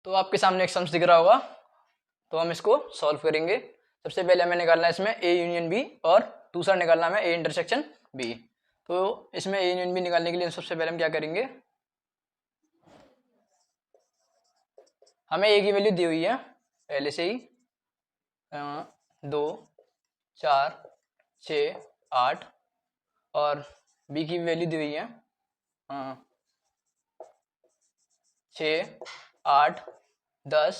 तो आपके सामने एक सम्स दिख रहा होगा, तो हम इसको सॉल्व करेंगे। सबसे पहले हमें निकालना है इसमें ए यूनियन बी और दूसरा निकालना है ए इंटरसेक्शन बी। तो इसमें ए यूनियन बी निकालने के लिए सबसे पहले हम क्या करेंगे, हमें ए की वैल्यू दी हुई है पहले से ही 2 4 6 8 और बी की वैल्यू दी हुई है 6 8 10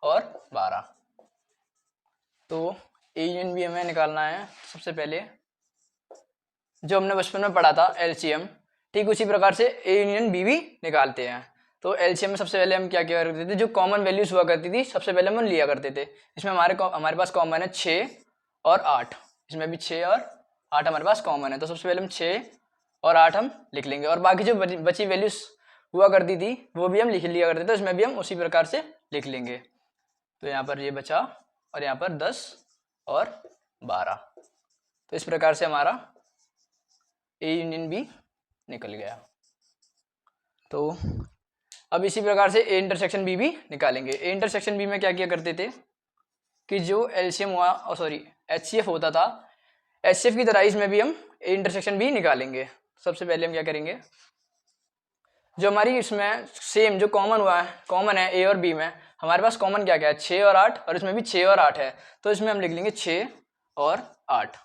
और 12। तो ए यूनियन बी हमें निकालना है। सबसे पहले जो हमने बचपन में पढ़ा था एलसीएम, ठीक उसी प्रकार से ए यूनियन बी भी निकालते हैं। तो एलसीएम में सबसे पहले हम क्या किया करते थे, जो कॉमन वैल्यूज हुआ करती थी सबसे पहले हम लिया करते थे। इसमें हमारे पास कॉमन है 6 और 8, इसमें भी 6 और 8 हमारे पास कॉमन है। तो सबसे पहले हम 6 और 8 हम लिख लेंगे, और बाकी जो बची वैल्यूज हुआ करती थी वो भी हम लिख लिया करते थे, उसमें भी हम उसी प्रकार से लिख लेंगे। तो यहाँ पर ये बचा और यहाँ पर 10 और 12। तो इस प्रकार से हमारा ए यूनियन बी निकल गया। तो अब इसी प्रकार से ए इंटरसेक्शन बी भी निकालेंगे। ए इंटरसेक्शन बी में क्या किया करते थे कि जो एलसीएम हुआ एचसीएफ होता था, एचसीएफ की तरह इसमें भी हम ए इंटरसेक्शन बी निकालेंगे। सबसे पहले हम क्या करेंगे, जो हमारी इसमें सेम जो कॉमन है ए और बी में, हमारे पास कॉमन क्या क्या है 6 और 8, और इसमें भी 6 और 8 है। तो इसमें हम लिख लेंगे 6 और 8।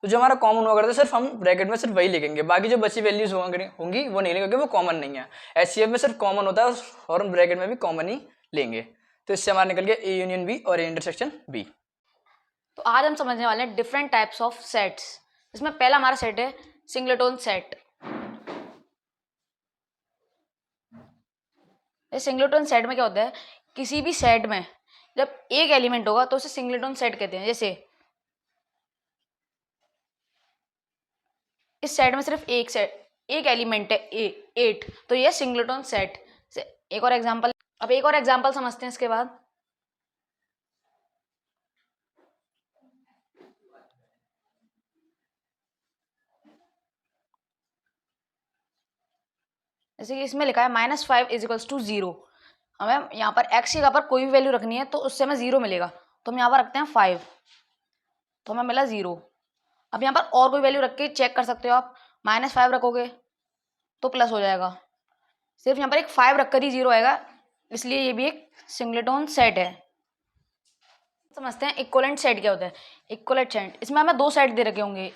तो जो हमारा कॉमन हुआ करता है सिर्फ हम ब्रैकेट में सिर्फ वही लिखेंगे, बाकी जो बची वैल्यूज होंगी वो नहीं लेंगे क्योंकि वो कॉमन नहीं है। एचसीएफ में सिर्फ कॉमन होता है और हम ब्रैकेट में भी कॉमन ही लेंगे। तो इससे हमारा निकल गया ए यूनियन बी और ए इंटरसेक्शन बी। तो आज हम समझने वाले हैं डिफरेंट टाइप्स ऑफ सेट्स। इसमें पहला हमारा सेट है सिंगलेटन सेट। इस सिंगलेटन सेट में क्या होता है, किसी भी सेट में जब एक एलिमेंट होगा तो उसे सिंगलेटन सेट कहते हैं। जैसे इस सेट में सिर्फ एक एलिमेंट है 8, तो यह सिंगलेटन सेट। एक और एग्जांपल समझते हैं इसके बाद। जैसे कि इसमें लिखा है -5 = 0। हमें यहाँ पर x की जगह पर कोई भी वैल्यू रखनी है तो उससे हमें 0 मिलेगा, तो हम यहाँ पर रखते हैं 5, तो हमें मिला 0। अब यहाँ पर और कोई वैल्यू रख के चेक कर सकते हो आप, -5 रखोगे तो प्लस हो जाएगा, सिर्फ यहाँ पर एक 5 रखकर ही 0 आएगा, इसलिए ये भी एक सिंगलेटन सेट है। समझते हैं इक्विवेलेंट सेट क्या होता है। इक्विवेलेंट सेट, इसमें हमें 2 सेट दे रखे होंगे।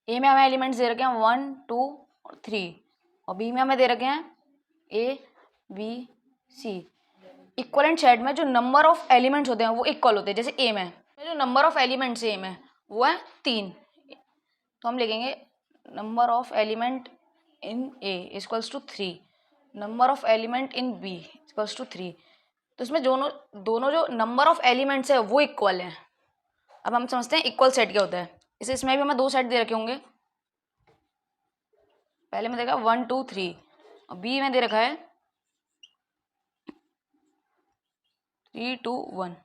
ए में हमें एलिमेंट्स दे रखे हैं 1 2 और 3, और बी में हमें दे रखे हैं A B C. Equivalent set में जो नंबर ऑफ एलिमेंट्स होते हैं वो इक्वल होते हैं। जैसे ए में जो नंबर ऑफ एलिमेंट्स ए में वो है 3, तो हम लिखेंगे number of element in A = 3, number of element in B = 3। तो इसमें दोनों जो नंबर ऑफ एलिमेंट्स है वो इक्वल हैं। अब हम समझते हैं इक्वल सेट क्या होता है। इसमें भी हमें 2 सेट दे रखे होंगे। पहले में देखा 1 2 3, और बी में दे रखा है 3 2 1।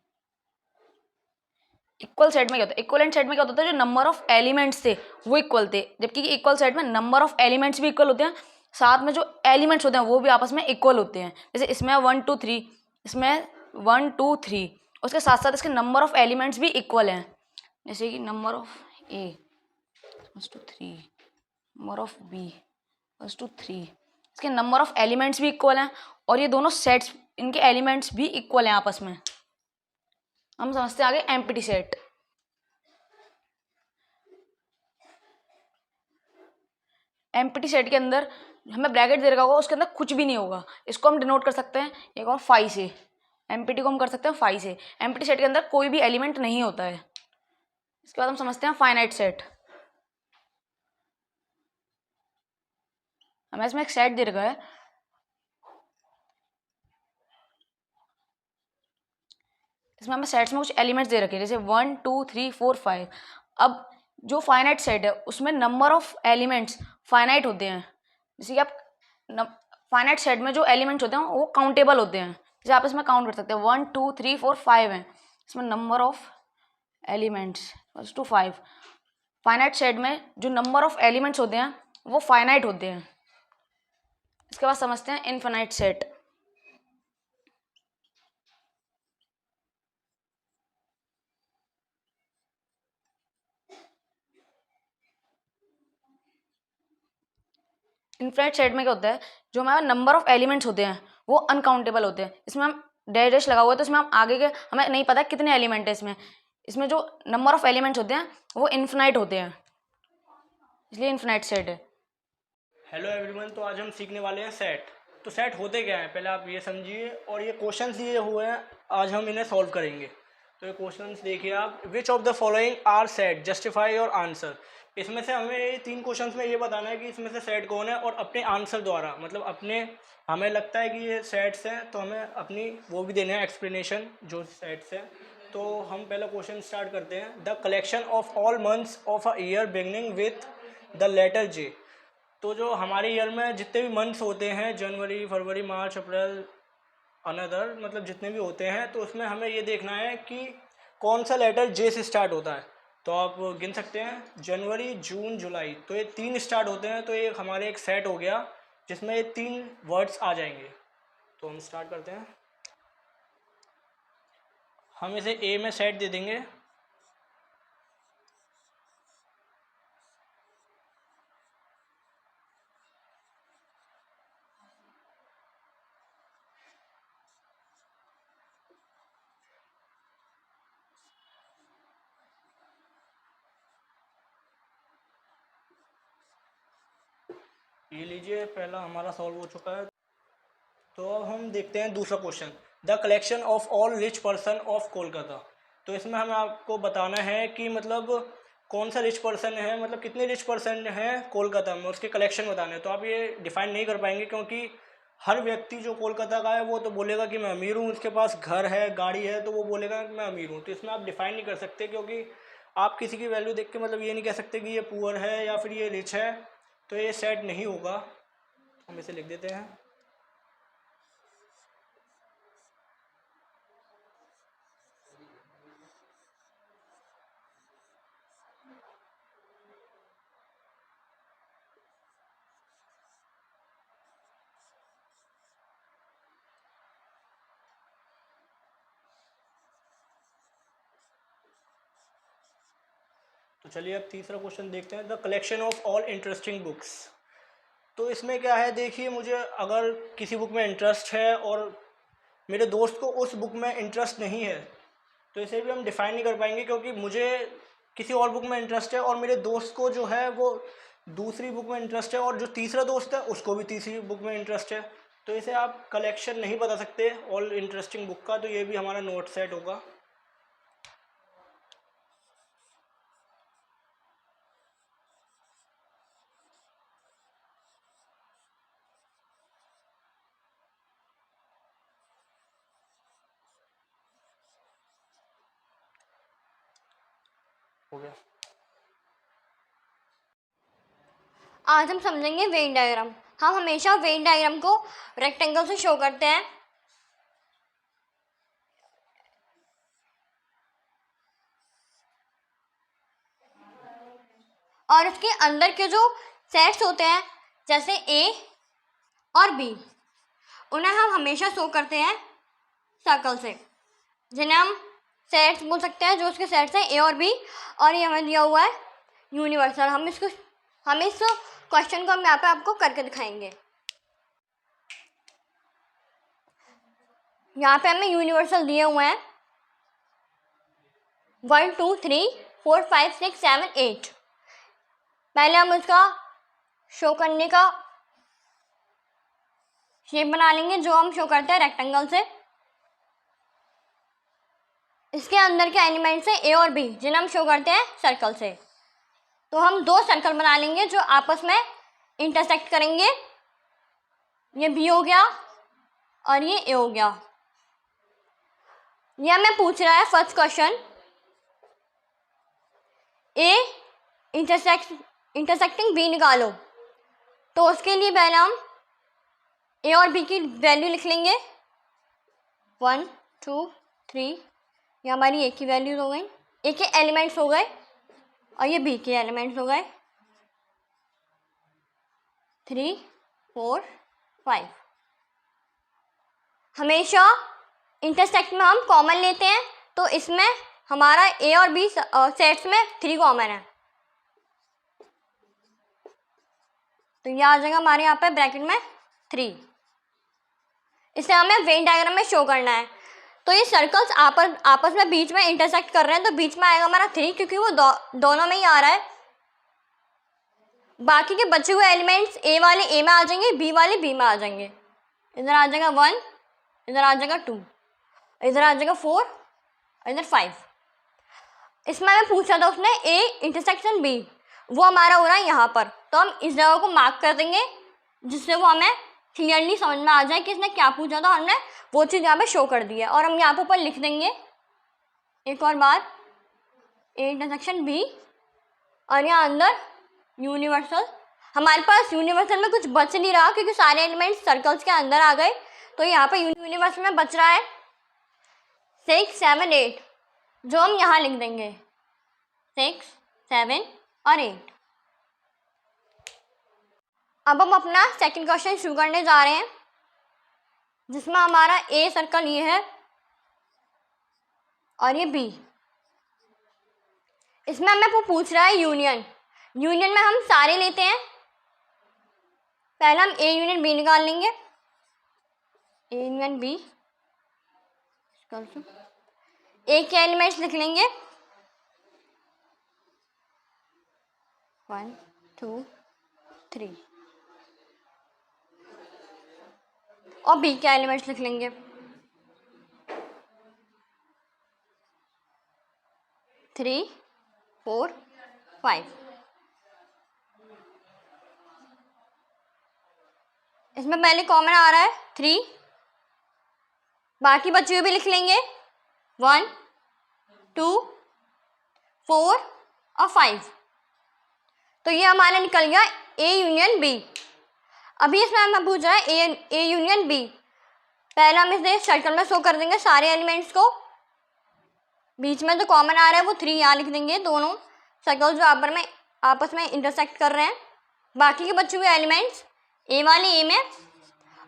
इक्वल सेट में क्या होता है, इक्वलेंट सेट में क्या होता है, जो नंबर ऑफ एलिमेंट्स थे वो इक्वल थे, जबकि इक्वल सेट में नंबर ऑफ एलिमेंट्स भी इक्वल होते हैं, साथ में जो एलिमेंट्स होते हैं वो भी आपस में इक्वल होते हैं। जैसे इसमें 1 2 3, इसमें 1 2 3, उसके साथ साथ इसके नंबर ऑफ एलिमेंट्स भी इक्वल हैं। जैसे कि number of A = 3, number of B = 3, इसके नंबर ऑफ एलिमेंट्स भी इक्वल हैं, और ये दोनों सेट्स इनके एलिमेंट्स भी इक्वल हैं आपस में। हम समझते हैं आगे एम्प्टी सेट। एम्प्टी सेट के अंदर हमें ब्रैकेट दे रखा होगा, उसके अंदर कुछ भी नहीं होगा, इसको हम डिनोट कर सकते हैं एक और फाई से। एम्प्टी को हम कर सकते हैं फाई से। एम्प्टी सेट के अंदर कोई भी एलिमेंट नहीं होता है। इसके बाद हम समझते हैं फाइनाइट सेट। हमें इसमें एक सेट दे रखा है, इसमें हमें सेट्स में कुछ एलिमेंट्स दे रखे हैं, जैसे 1 2 3 4 5। अब जो फाइनाइट सेट है उसमें नंबर ऑफ एलिमेंट्स फाइनाइट होते हैं। जैसे कि आप फाइनाइट सेट में जो एलिमेंट्स होते हैं वो काउंटेबल होते हैं, जैसे आप इसमें काउंट कर सकते हैं 1 2 3 4 5 हैं, इसमें number of elements = 5। Finite set में जो नंबर ऑफ एलिमेंट्स होते हैं वो फाइनाइट होते हैं। इसके बाद समझते हैं इनफाइनाइट सेट। इनफाइनाइट सेट में क्या होता है, जो हमारा नंबर ऑफ एलिमेंट्स होते हैं वो अनकाउंटेबल होते हैं। इसमें हम डैश डैश लगा हुआ है तो इसमें हम आगे के हमें नहीं पता कितने एलिमेंट है इसमें। इसमें जो नंबर ऑफ एलिमेंट्स होते हैं वो इनफाइनाइट होते हैं, इसलिए इनफाइनाइट सेट है। हेलो एवरीवन, तो आज हम सीखने वाले हैं सेट। तो सेट होते क्या हैं पहले आप ये समझिए, और ये क्वेश्चंस दिए हुए हैं, आज हम इन्हें सॉल्व करेंगे। तो ये क्वेश्चंस देखिए आप, which of the following are set, justify your answer. इसमें से हमें ये 3 क्वेश्चंस में ये बताना है कि इसमें से सेट कौन है, और अपने आंसर द्वारा, मतलब अपने हमें लगता है कि ये सेट्स हैं तो हमें अपनी वो भी देने हैं एक्सप्लेनेशन जो सेट्स हैं। तो हम पहला क्वेश्चन स्टार्ट करते हैं। The collection of all months of a year beginning with the letter J. तो जो हमारे ईयर में जितने भी मंथ्स होते हैं, जनवरी, फरवरी, मार्च, अप्रैल, अनदर, मतलब जितने भी होते हैं, तो उसमें हमें ये देखना है कि कौन सा लेटर जे से स्टार्ट होता है। तो आप गिन सकते हैं जनवरी, जून, जुलाई, तो ये 3 स्टार्ट होते हैं, तो ये हमारे एक सेट हो गया जिसमें ये 3 वर्ड्स आ जाएंगे। तो हम स्टार्ट करते हैं। हम इसे ए में सेट दे देंगे। ये लीजिए, पहला हमारा सॉल्व हो चुका है। तो अब हम देखते हैं दूसरा question. The collection of all rich person of Kolkata. तो इसमें हमें आपको बताना है कि मतलब कौन सा रिच पर्सन है, मतलब कितने रिच पर्सन हैं कोलकाता में, उसके कलेक्शन बताने हैं। तो आप ये डिफाइन नहीं कर पाएंगे, क्योंकि हर व्यक्ति जो कोलकाता का है वो तो बोलेगा कि मैं अमीर हूँ, उसके पास घर है, गाड़ी है, तो वो बोलेगा कि मैं अमीर हूँ। तो इसमें आप डिफाइन नहीं कर सकते, क्योंकि आप किसी की वैल्यू देख के मतलब ये नहीं कह सकते कि ये पुअर है या फिर ये रिच है। तो ये सेट नहीं होगा। हम इसे लिख देते हैं। तो चलिए अब तीसरा क्वेश्चन देखते हैं। The collection of all interesting books. तो इसमें क्या है, देखिए, मुझे अगर किसी बुक में इंटरेस्ट है और मेरे दोस्त को उस बुक में इंटरेस्ट नहीं है, तो इसे भी हम डिफाइन नहीं कर पाएंगे, क्योंकि मुझे किसी और बुक में इंटरेस्ट है और मेरे दोस्त को जो है वो दूसरी बुक में इंटरेस्ट है, और जो तीसरा दोस्त है उसको भी तीसरी बुक में इंटरेस्ट है। तो इसे आप कलेक्शन नहीं बता सकते ऑल इंटरेस्टिंग बुक का। तो ये भी हमारा नोट सेट होगा। हो गया। आज हम समझेंगे वेन डायग्राम। हम हमेशा वेन डायग्राम को रेक्टेंगल से शो करते हैं। और इसके अंदर के जो सेट्स होते हैं, जैसे ए और बी, उन्हें हम हमेशा शो करते हैं सर्कल से, जिन्हें हम सेट्स बोल सकते हैं, जो उसके सेट्स हैं ए और बी। और ये हमें दिया हुआ है यूनिवर्सल। हम इस क्वेश्चन को हम यहाँ पे आपको करके दिखाएंगे। यहाँ पे हमें यूनिवर्सल दिए हुए हैं 1 2 3 4 5 6 7 8। पहले हम उसका शो करने का शेप बना लेंगे, जो हम शो करते हैं रेक्टेंगल से। इसके अंदर के एलिमेंट्स हैं ए और बी, जिन्हें हम शो करते हैं सर्कल से। तो हम 2 सर्कल बना लेंगे जो आपस में इंटरसेक्ट करेंगे। ये बी हो गया और ये ए हो गया। ये हमें पूछ रहा है फर्स्ट क्वेश्चन, ए इंटरसेक्टिंग बी निकालो। तो उसके लिए पहले हम ए और बी की वैल्यू लिख लेंगे। 1 2 3, ये हमारी ए की वैल्यूज हो गई, ए के एलिमेंट्स हो गए, और ये बी के एलिमेंट्स हो गए। 3 4 5। हमेशा इंटरसेक्ट में हम कॉमन लेते हैं, तो इसमें हमारा ए और बी सेट्स में 3 कॉमन है, तो ये आ जाएगा हमारे यहाँ पे ब्रैकेट में 3। इसे हमें वेन डायग्राम में शो करना है। तो ये सर्कल्स आपस में बीच में इंटरसेक्ट कर रहे हैं, तो बीच में आएगा हमारा 3, क्योंकि वो दोनों में ही आ रहा है। बाकी के बचे हुए एलिमेंट्स ए वाले ए में आ जाएंगे, बी वाले बी में आ जाएंगे। इधर आ जाएगा 1, इधर आ जाएगा 2, इधर आ जाएगा 4, इधर 5। इसमें हमें पूछा था उसने ए इंटरसेक्शन बी, वो हमारा हो रहा है यहाँ पर, तो हम इस जगह को मार्क कर देंगे, जिससे वो हमें क्लियरली समझ में आ जाए कि इसने क्या पूछा था, हमने वो चीज़ यहाँ पे शो कर दी है। और हम यहाँ पे ऊपर लिख देंगे एक और बार ए इंटरसेक्शन बी, और यहाँ अंदर यूनिवर्सल। हमारे पास यूनिवर्सल में कुछ बच नहीं रहा, क्योंकि सारे एलिमेंट्स सर्कल्स के अंदर आ गए, तो यहाँ पे यूनिवर्सल में बच रहा है 6, 7, 8, जो हम यहाँ लिख देंगे 6, 7 और 8। अब हम अपना सेकंड क्वेश्चन शुरू करने जा रहे हैं, जिसमें हमारा ए सर्कल ये है और ये बी। इसमें हमें पूछ रहा है यूनियन। यूनियन में हम सारे लेते हैं। पहले हम ए यूनियन बी निकाल लेंगे, ए यूनियन बी। ए के एलिमेंट्स लिख लेंगे 1, 2, 3, और बी के एलिमेंट्स लिख लेंगे 3, 4, 5। इसमें पहले कॉमन आ रहा है 3, बाकी बचे हुए भी लिख लेंगे 1, 2, 4 और 5। तो ये हमारा निकल गया ए यूनियन बी। अभी इसमें हमें पूछ रहा है ए यूनियन बी। पहले हम इसे सर्कल में शो कर देंगे सारे एलिमेंट्स को। बीच में जो कॉमन आ रहा है वो 3 यहाँ लिख देंगे, दोनों सर्कल जो आपस में इंटरसेक्ट कर रहे हैं। बाकी के बचे हुए एलिमेंट्स ए वाले ए में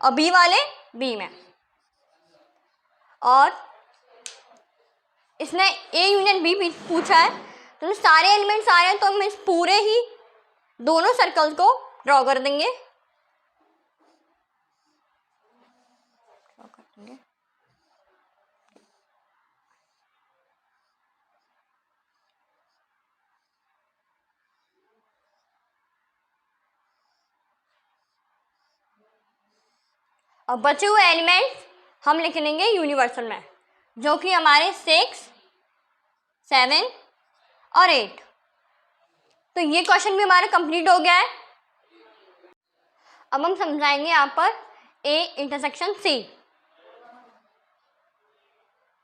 और बी वाले बी में। और इसने ए यूनियन बी पूछा है, तो सारे एलिमेंट्स आ रहे हैं, तो हम इस पूरे ही दोनों सर्कल्स को ड्रॉ कर देंगे। और बचे हुए एलिमेंट्स हम लिख लेंगे यूनिवर्सल में, जो कि हमारे 6, 7 और 8। तो ये क्वेश्चन भी हमारा कंप्लीट हो गया है। अब हम समझाएंगे यहाँ पर ए इंटरसेक्शन सी।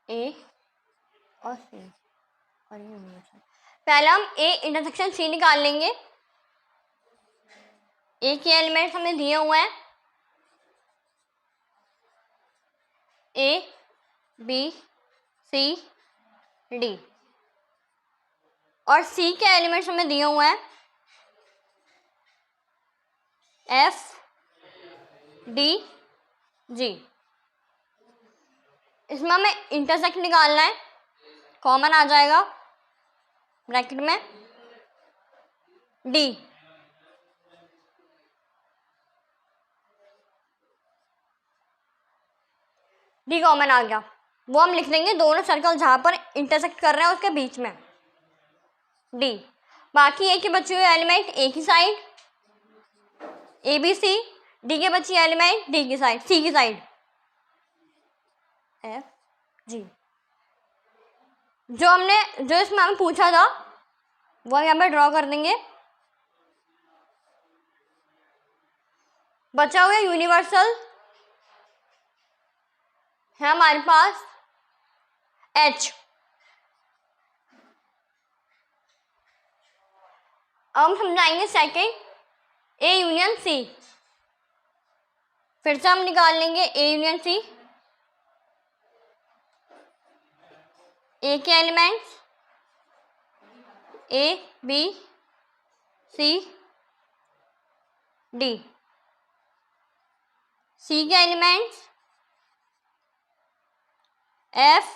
ए और सी और यूनिवर्सल। पहले हम ए इंटरसेक्शन सी निकाल लेंगे। ए के एलिमेंट्स हमें दिए हुए हैं ए, बी, सी, डी, और सी के एलिमेंट्स हमें दिए हुए हैं एफ, डी, जी। इसमें हमें इंटरसेक्ट निकालना है, कॉमन आ जाएगा ब्रैकेट में डी। डी कॉमन आ गया, वो हम लिख देंगे दोनों सर्कल जहां पर इंटरसेक्ट कर रहे हैं उसके बीच में डी। बाकी ए के बचे हुए एलिमेंट ए की side A B C, D के बचे एलिमेंट डी की साइड सी की साइड एफ जी। जो इसमें हमें पूछा था वो यहाँ पे ड्रॉ कर देंगे। बचा हुआ यूनिवर्सल है हमारे पास H। अब हम समझाएंगे सेकंड ए यूनियन सी। फिर से हम निकाल लेंगे ए यूनियन सी। ए के elements A, B, C, D. C के elements F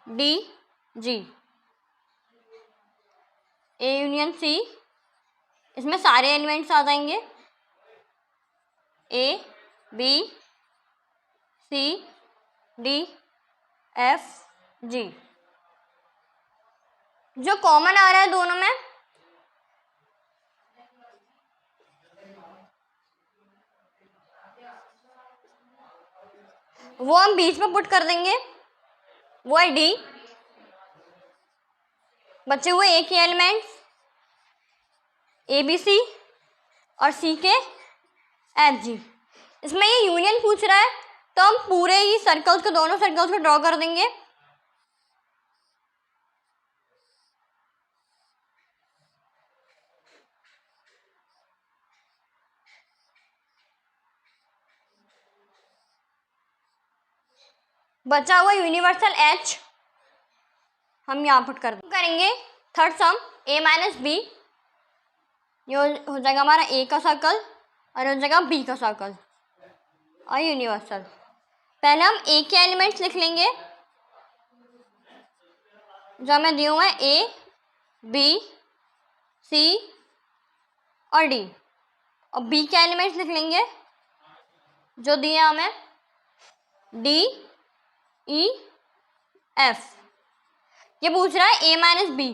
D G, A union C, इसमें सारे एलिमेंट्स आ जाएंगे A B C D F G. जो कॉमन आ रहा है दोनों में, वो हम बीच में पुट कर देंगे, वो है डी। बचे हुए ए के एलिमेंट्स ए बी सी और सी के एफ जी। इसमें ये यूनियन पूछ रहा है तो हम पूरे ही सर्कल्स को, दोनों सर्कल्स को ड्रॉ कर देंगे। बचा हुआ यूनिवर्सल एच हम यहाँ पुट कर करेंगे। थर्ड सम ए माइनस बी, ये हो जाएगा हमारा ए का सर्कल और हो जाएगा बी का सर्कल और यूनिवर्सल। पहले हम ए के एलिमेंट्स लिख लेंगे जो हमें दिए हुए हैं ए बी सी और डी, और बी के एलिमेंट्स लिख लेंगे जो दिए हमें डी ई एफ। ये पूछ रहा है ए माइनस बी,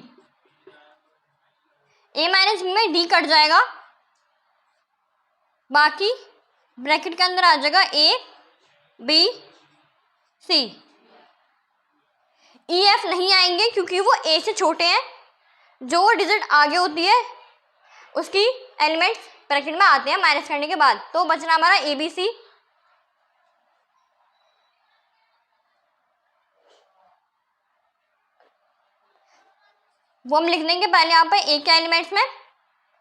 ए माइनस बी में डी कट जाएगा, बाकी ब्रैकेट के अंदर आ जाएगा ए बी सी। ई एफ नहीं आएंगे क्योंकि वो ए से छोटे हैं, जो वो डिजिट आगे होती है उसकी एलिमेंट्स ब्रैकेट में आते हैं माइनस करने के बाद। तो बचना हमारा ए बी सी। वो हम लिख देंगे पहले यहाँ पे ए के एलिमेंट्स में,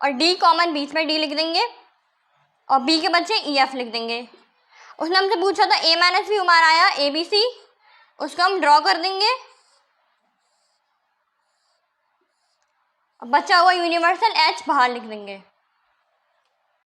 और डी कॉमन बीच में डी लिख देंगे और बी के बच्चे ई एफ लिख देंगे। उसने हमसे पूछा था ए माइनस बी, हमारा आया ए बी सी, उसको हम ड्रॉ कर देंगे। बचा हुआ यूनिवर्सल एच बाहर लिख देंगे।